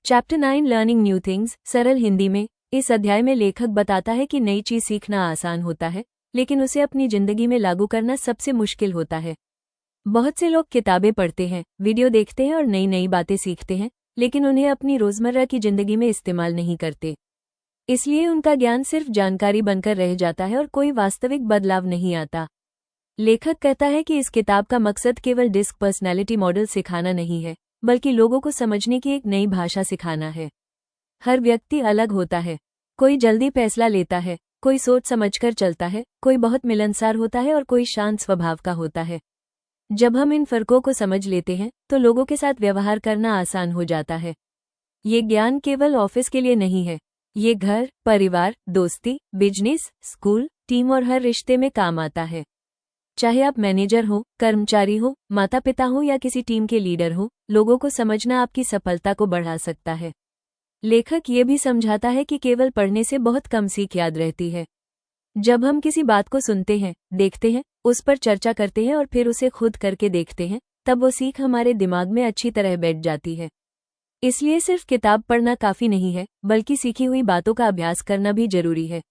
Chapter 9 learning new things. सरल हिंदी में इस अध्याय में लेखक बताता है कि नई चीज सीखना आसान होता है, लेकिन उसे अपनी जिंदगी में लागू करना सबसे मुश्किल होता है। बहुत से लोग किताबें पढ़ते हैं, वीडियो देखते हैं और नई नई बातें सीखते हैं, लेकिन उन्हें अपनी रोजमर्रा की जिंदगी में इस्तेमाल नहीं करते। इसलिए उनका ज्ञान सिर्फ जानकारी बनकर रह जाता है और कोई वास्तविक बदलाव नहीं आता। लेखक कहता है कि इस किताब का मकसद केवल डिस्क पर्सनैलिटी मॉडल सिखाना नहीं है, बल्कि लोगों को समझने की एक नई भाषा सिखाना है। हर व्यक्ति अलग होता है। कोई जल्दी फैसला लेता है, कोई सोच समझकर चलता है, कोई बहुत मिलनसार होता है और कोई शांत स्वभाव का होता है। जब हम इन फर्कों को समझ लेते हैं तो लोगों के साथ व्यवहार करना आसान हो जाता है। ये ज्ञान केवल ऑफिस के लिए नहीं है, ये घर, परिवार, दोस्ती, बिजनेस, स्कूल, टीम और हर रिश्ते में काम आता है। चाहे आप मैनेजर हो, कर्मचारी हो, माता पिता हो या किसी टीम के लीडर हो, लोगों को समझना आपकी सफलता को बढ़ा सकता है। लेखक ये भी समझाता है कि केवल पढ़ने से बहुत कम सीख याद रहती है। जब हम किसी बात को सुनते हैं, देखते हैं, उस पर चर्चा करते हैं और फिर उसे खुद करके देखते हैं, तब वो सीख हमारे दिमाग में अच्छी तरह बैठ जाती है। इसलिए सिर्फ किताब पढ़ना काफी नहीं है, बल्कि सीखी हुई बातों का अभ्यास करना भी जरूरी है।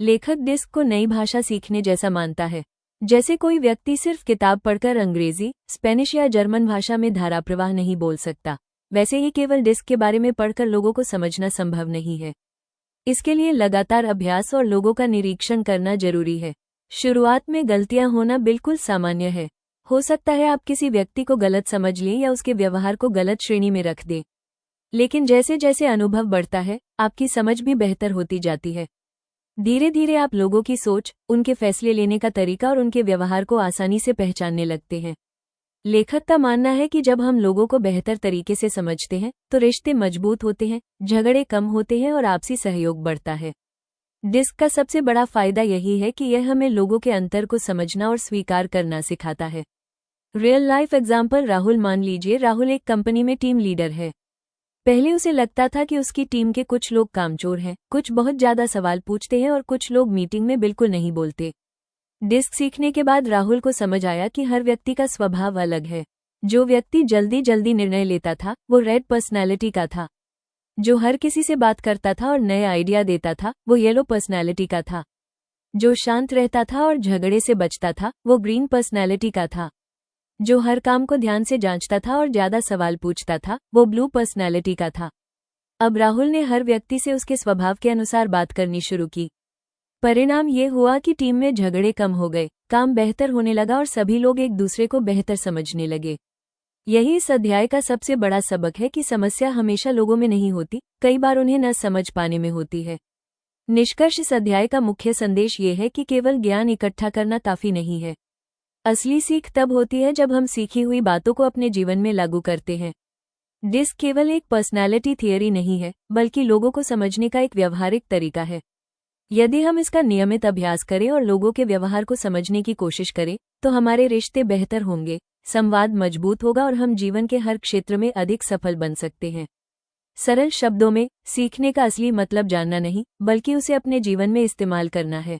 लेखक डिस्क को नई भाषा सीखने जैसा मानता है। जैसे कोई व्यक्ति सिर्फ किताब पढ़कर अंग्रेजी, स्पेनिश या जर्मन भाषा में धारा प्रवाह नहीं बोल सकता, वैसे ही केवल डिस्क के बारे में पढ़कर लोगों को समझना संभव नहीं है। इसके लिए लगातार अभ्यास और लोगों का निरीक्षण करना जरूरी है। शुरुआत में गलतियां होना बिल्कुल सामान्य है। हो सकता है आप किसी व्यक्ति को गलत समझ लें या उसके व्यवहार को गलत श्रेणी में रख दें। लेकिन जैसे जैसे अनुभव बढ़ता है, आपकी समझ भी बेहतर होती जाती है। धीरे धीरे आप लोगों की सोच, उनके फैसले लेने का तरीका और उनके व्यवहार को आसानी से पहचानने लगते हैं। लेखक का मानना है कि जब हम लोगों को बेहतर तरीके से समझते हैं तो रिश्ते मजबूत होते हैं, झगड़े कम होते हैं और आपसी सहयोग बढ़ता है। डिस्क का सबसे बड़ा फायदा यही है कि यह हमें लोगों के अंतर को समझना और स्वीकार करना सिखाता है। रियल लाइफ एग्जाम्पल राहुल मान लीजिए, राहुल एक कंपनी में टीम लीडर है। पहले उसे लगता था कि उसकी टीम के कुछ लोग कामचोर हैं, कुछ बहुत ज्यादा सवाल पूछते हैं और कुछ लोग मीटिंग में बिल्कुल नहीं बोलते। डिस्क सीखने के बाद राहुल को समझ आया कि हर व्यक्ति का स्वभाव अलग है। जो व्यक्ति जल्दी जल्दी निर्णय लेता था वो रेड पर्सनैलिटी का था। जो हर किसी से बात करता था और नए आइडिया देता था वो येलो पर्सनैलिटी का था। जो शांत रहता था और झगड़े से बचता था वो ग्रीन पर्सनैलिटी का था। जो हर काम को ध्यान से जांचता था और ज्यादा सवाल पूछता था वो ब्लू पर्सनैलिटी का था। अब राहुल ने हर व्यक्ति से उसके स्वभाव के अनुसार बात करनी शुरू की। परिणाम ये हुआ कि टीम में झगड़े कम हो गए, काम बेहतर होने लगा और सभी लोग एक दूसरे को बेहतर समझने लगे। यही इस अध्याय का सबसे बड़ा सबक है कि समस्या हमेशा लोगों में नहीं होती, कई बार उन्हें न समझ पाने में होती है। निष्कर्ष, इस अध्याय का मुख्य संदेश ये है कि केवल ज्ञान इकट्ठा करना काफी नहीं है। असली सीख तब होती है जब हम सीखी हुई बातों को अपने जीवन में लागू करते हैं। डिस्क केवल एक पर्सनैलिटी थियरी नहीं है, बल्कि लोगों को समझने का एक व्यवहारिक तरीका है। यदि हम इसका नियमित अभ्यास करें और लोगों के व्यवहार को समझने की कोशिश करें, तो हमारे रिश्ते बेहतर होंगे, संवाद मजबूत होगा और हम जीवन के हर क्षेत्र में अधिक सफल बन सकते हैं। सरल शब्दों में, सीखने का असली मतलब जानना नहीं, बल्कि उसे अपने जीवन में इस्तेमाल करना है।